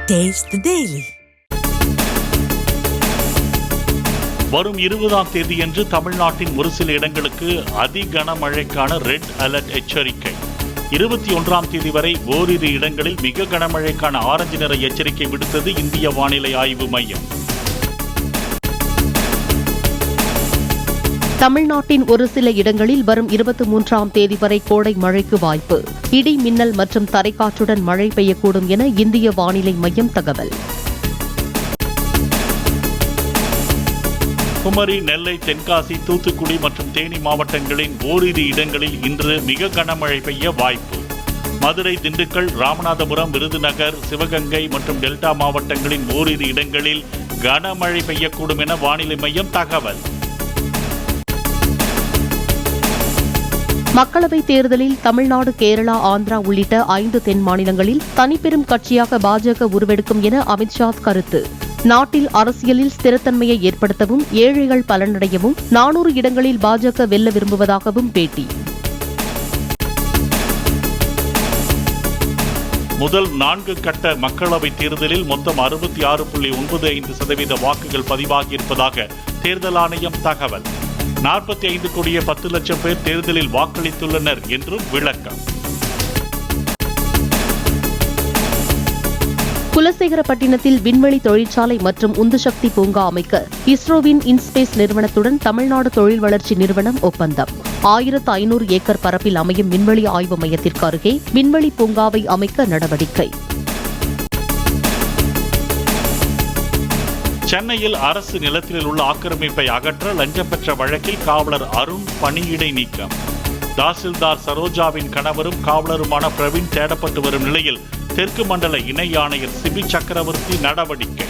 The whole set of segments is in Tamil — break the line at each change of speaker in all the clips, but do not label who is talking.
Taste the Daily.
வரும் 20ஆம் தேதியன்று தமிழ்நாட்டின் ஒரு சில இடங்களுக்கு அதி கனமழைக்கான ரெட் அலர்ட் எச்சரிக்கை. 21ஆம் தேதி வரை ஓரிரு இடங்களில் மிக கனமழைக்கான ஆரஞ்சு நிற எச்சரிக்கை விடுத்தது இந்திய வானிலை ஆய்வு மையம்.
தமிழ்நாட்டின் ஒரு சில இடங்களில் வரும் 23ஆம் தேதி வரை கோடை மழைக்கு வாய்ப்பு. இடி மின்னல் மற்றும் தரைக்காற்றுடன் மழை பெய்யக்கூடும் என இந்திய வானிலை மையம் தகவல்.
குமரி, நெல்லை, தென்காசி, தூத்துக்குடி மற்றும் தேனி மாவட்டங்களின் ஓரிரு இடங்களில் இன்று மிக கனமழை பெய்ய வாய்ப்பு. மதுரை, திண்டுக்கல், ராமநாதபுரம், விருதுநகர், சிவகங்கை மற்றும் டெல்டா மாவட்டங்களின் ஓரிரு இடங்களில் கனமழை பெய்யக்கூடும் என வானிலை மையம் தகவல்.
மக்களவைத் தேர்தலில் தமிழ்நாடு, கேரளா, ஆந்திரா உள்ளிட்ட 5 தென் மாநிலங்களில் தனிப்பெரும் கட்சியாக பாஜக உருவெடுக்கும் என அமித்ஷா கருத்து. நாட்டில் அரசியலில் ஸ்திரத்தன்மையை ஏற்படுத்தவும் ஏழைகள் பலனடையவும் 400 இடங்களில் பாஜக வெல்ல விரும்புவதாகவும் பேட்டி.
முதல் 4 கட்ட மக்களவைத் தேர்தலில் மொத்தம் 66.95% வாக்குகள் பதிவாகியிருப்பதாக தேர்தல் ஆணையம் தகவல். 45,10,00,000 பேர் தேர்தலில் வாக்களித்துள்ளனர் என்றும் விளக்கம்.
குலசேகரப்பட்டினத்தில் விண்வெளி தொழிற்சாலை மற்றும் உந்துசக்தி பூங்கா அமைக்க இஸ்ரோவின் இன்ஸ்பேஸ் நிறுவனத்துடன் தமிழ்நாடு தொழில் வளர்ச்சி நிறுவனம் ஒப்பந்தம். 1500 ஏக்கர் பரப்பில் அமையும் விண்வெளி ஆய்வு மையத்திற்கு அருகே விண்வெளி பூங்காவை அமைக்க நடவடிக்கை.
சென்னையில் அரசு நிலத்தில் உள்ள ஆக்கிரமிப்பை அகற்ற லஞ்சம் பெற்ற வழக்கில் காவலர் அருண் பணியிடை நீக்கம். தாசில்தார் சரோஜாவின் கணவரும் காவலருமான பிரவீன் தேடப்பட்டு வரும் நிலையில் தெற்கு மண்டல இணை ஆணையர் சிபி சக்கரவர்த்தி நடவடிக்கை.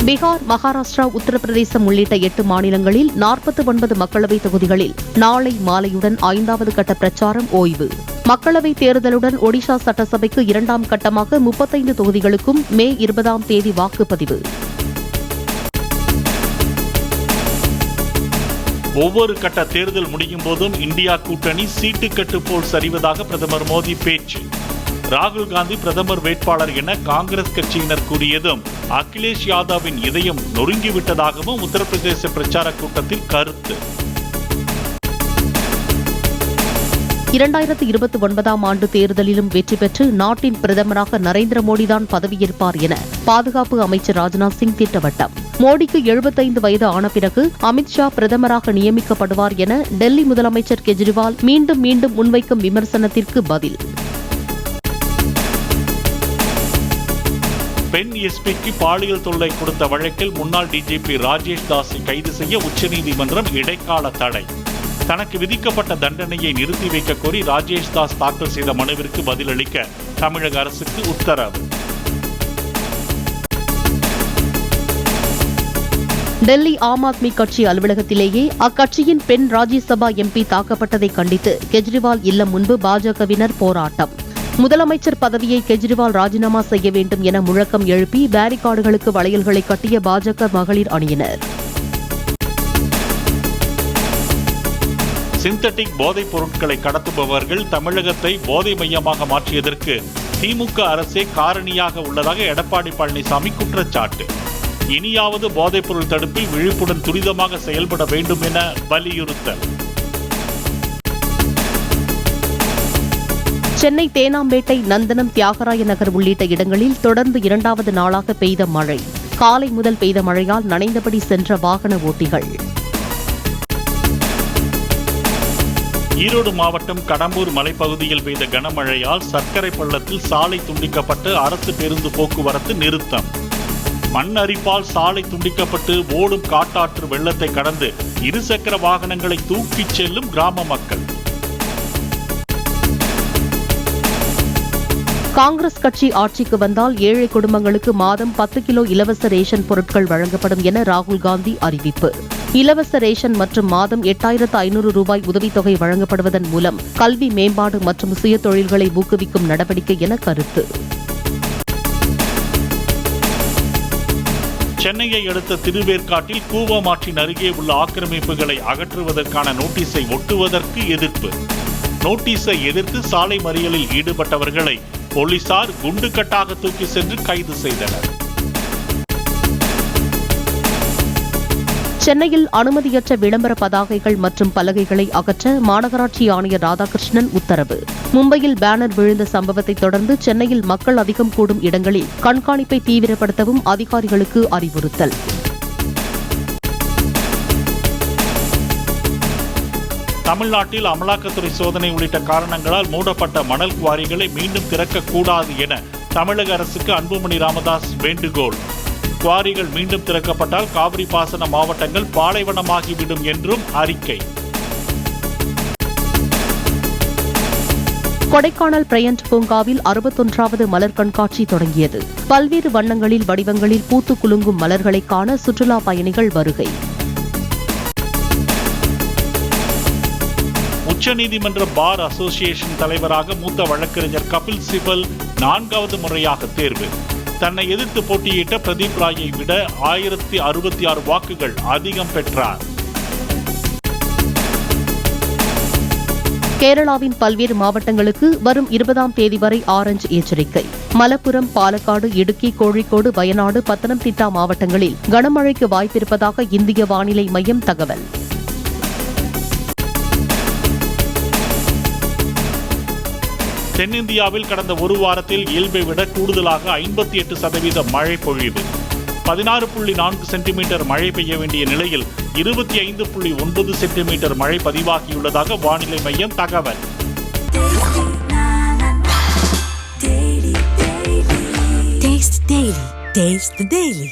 பீகார், மகாராஷ்டிரா, உத்தரப்பிரதேசம் உள்ளிட்ட 8 மாநிலங்களில் 49 மக்களவைத் தொகுதிகளில் நாளை மாலையுடன் 5வது கட்ட பிரச்சாரம் ஓய்வு. மக்களவைத் தேர்தலுடன் ஒடிஷா சட்டசபைக்கு 2ஆம் கட்டமாக 35 தொகுதிகளுக்கும் மே 20ஆம் தேதி வாக்குப்பதிவு.
ஒவ்வொரு கட்ட தேர்தல் முடியும் போதும் இந்தியா கூட்டணி சீட்டுக்கட்டு போல் சரிவதாக பிரதமர் மோடி பேச்சு. ராகுல் காந்தி பிரதமர் வேட்பாளர் என காங்கிரஸ் கட்சியினர் கூறியதும் அகிலேஷ் யாதவின் இதயம் நொறுங்கிவிட்டதாகவும் உத்தரப்பிரதேச பிரச்சார கூட்டத்தில் கருத்து.
2029ஆம் ஆண்டு தேர்தலிலும் வெற்றி பெற்று நாட்டின் பிரதமராக நரேந்திர மோடிதான் பதவியேற்பார் என பாதுகாப்பு அமைச்சர் ராஜ்நாத் சிங் திட்டவட்டம். மோடிக்கு 75 வயது ஆன பிறகு அமித்ஷா பிரதமராக நியமிக்கப்படுவார் என டெல்லி முதலமைச்சர் கெஜ்ரிவால் மீண்டும் முன்வைக்கும் விமர்சனத்திற்கு பதில்.
பெண் எஸ்பிக்கு பாலியல் தொல்லை கொடுத்த வழக்கில் முன்னாள் டிஜிபி ராஜேஷ் தாஸை கைது செய்ய உச்சநீதிமன்றம் இடைக்கால தடை. தனக்கு விதிக்கப்பட்ட தண்டனையை நிறுத்தி வைக்க கோரி ராஜேஷ் தாஸ் தாக்கல் செய்த மனுவிற்கு பதிலளிக்க தமிழக அரசுக்கு உத்தரவு.
டெல்லி ஆம் ஆத்மி கட்சி அலுவலகத்திலேயே அக்கட்சியின் பெண் ராஜ்யசபா எம்பி தாக்கப்பட்டதை கண்டித்து கெஜ்ரிவால் இல்லம் முன்பு பாஜகவினர் போராட்டம். முதலமைச்சர் பதவியை கெஜ்ரிவால் ராஜினாமா செய்ய வேண்டும் என முழக்கம் எழுப்பி பேரிகார்டுகளுக்கு வளையல்களை கட்டிய பாஜக மகளிர் அணியினர்.
சிந்தட்டிக் போதைப் பொருட்களை கடத்துபவர்கள் தமிழகத்தை போதை மையமாக மாற்றியதற்கு திமுக அரசே காரணியாக உள்ளதாக எடப்பாடி பழனிசாமி குற்றச்சாட்டு. இனியாவது போதைப் பொருள் தடுப்பில் விழிப்புடன் துரிதமாக செயல்பட வேண்டும் என வலியுறுத்தல்.
சென்னை தேனாம்பேட்டை, நந்தனம், தியாகராய நகர் உள்ளிட்ட இடங்களில் தொடர்ந்து 2வது நாளாக பெய்த மழை. காலை முதல் பெய்த மழையால் நனைந்தபடி சென்ற வாகன ஓட்டிகள்.
ஈரோடு மாவட்டம் கடம்பூர் மலைப்பகுதியில் பெய்த கனமழையால் சர்க்கரை பள்ளத்தில் சாலை துண்டிக்கப்பட்டு அரசு பேருந்து போக்குவரத்து நிறுத்தம். மண் அரிப்பால் சாலை துண்டிக்கப்பட்டு ஓடும் காட்டாற்று வெள்ளத்தை கடந்து இருசக்கர வாகனங்களை தூக்கிச் செல்லும் கிராம மக்கள்.
காங்கிரஸ் கட்சி ஆட்சிக்கு வந்தால் ஏழை குடும்பங்களுக்கு மாதம் 10 கிலோ இலவச ரேஷன் பொருட்கள் வழங்கப்படும் என ராகுல் காந்தி அறிவிப்பு. இலவச ரேஷன் மற்றும் மாதம் 8,500 ரூபாய் உதவித்தொகை வழங்கப்படுவதன் மூலம் கல்வி மேம்பாடு மற்றும் சுய தொழில்களை ஊக்குவிக்கும் நடவடிக்கை என கருத்து.
சென்னையை அடுத்த திருவேற்காட்டில் கூவமாற்றின் அருகே உள்ள ஆக்கிரமிப்புகளை அகற்றுவதற்கான நோட்டீஸை ஒட்டுவதற்கு எதிர்ப்பு. நோட்டீஸை எதிர்த்து சாலை மறியலில் ஈடுபட்டவர்களை போலீசார் குண்டுக்கட்டாக தூக்கி சென்று கைது செய்தனர்.
சென்னையில் அனுமதியற்ற விளம்பர பதாகைகள் மற்றும் பலகைகளை அகற்ற மாநகராட்சி ஆணையர் ராதாகிருஷ்ணன் உத்தரவு. மும்பையில் பேனர் விழுந்த சம்பவத்தை தொடர்ந்து சென்னையில் மக்கள் அதிகம் கூடும் இடங்களில் கண்காணிப்பை தீவிரப்படுத்தவும் அதிகாரிகளுக்கு அறிவுறுத்தல்.
தமிழ்நாட்டில் அமலாக்கத்துறை சோதனை உள்ளிட்ட காரணங்களால் மூடப்பட்ட மணல் குவாரிகளை மீண்டும் திறக்கக்கூடாது என தமிழக அரசுக்கு அன்புமணி ராமதாஸ் வேண்டுகோள். குவாரிகள் மீண்டும் திறக்கப்பட்டால் காவிரி பாசன மாவட்டங்கள் பாலைவனமாகிவிடும் என்றும் அறிக்கை.
கொடைக்கானல் பிரையண்ட் பூங்காவில் 61வது மலர் கண்காட்சி தொடங்கியது. பல்வேறு வண்ணங்களில் வடிவங்களில் பூத்து குலுங்கும் மலர்களை காண சுற்றுலா பயணிகள் வருகை.
உச்சநீதிமன்ற பார் அசோசியேஷன் தலைவராக மூத்த வழக்கறிஞர் கபில் சிபல் 4வது முறையாக தேர்வு. தன்னை எதிர்த்து போட்டியிட்ட பிரதீப் ராயை விட 1066 வாக்குகள் அதிகம் பெற்றார்.
கேரளாவின் பல்வேறு மாவட்டங்களுக்கு வரும் 20ஆம் தேதி வரை ஆரஞ்சு எச்சரிக்கை. மலப்புரம், பாலக்காடு, இடுக்கி, கோழிக்கோடு, வயநாடு, பத்தனம்திட்டா மாவட்டங்களில் கனமழைக்கு வாய்ப்பிருப்பதாக இந்திய வானிலை மையம் தகவல்.
தென்னிந்தியாவில் கடந்த ஒரு வாரத்தில் இயல்பை விட கூடுதலாக 58% மழை பொழிவு. 16.4 சென்டிமீட்டர் மழை பெய்ய வேண்டிய நிலையில் 25.9 சென்டிமீட்டர் மழை பதிவாகியுள்ளதாக வானிலை மையம் தகவல்.
Taste the Daily.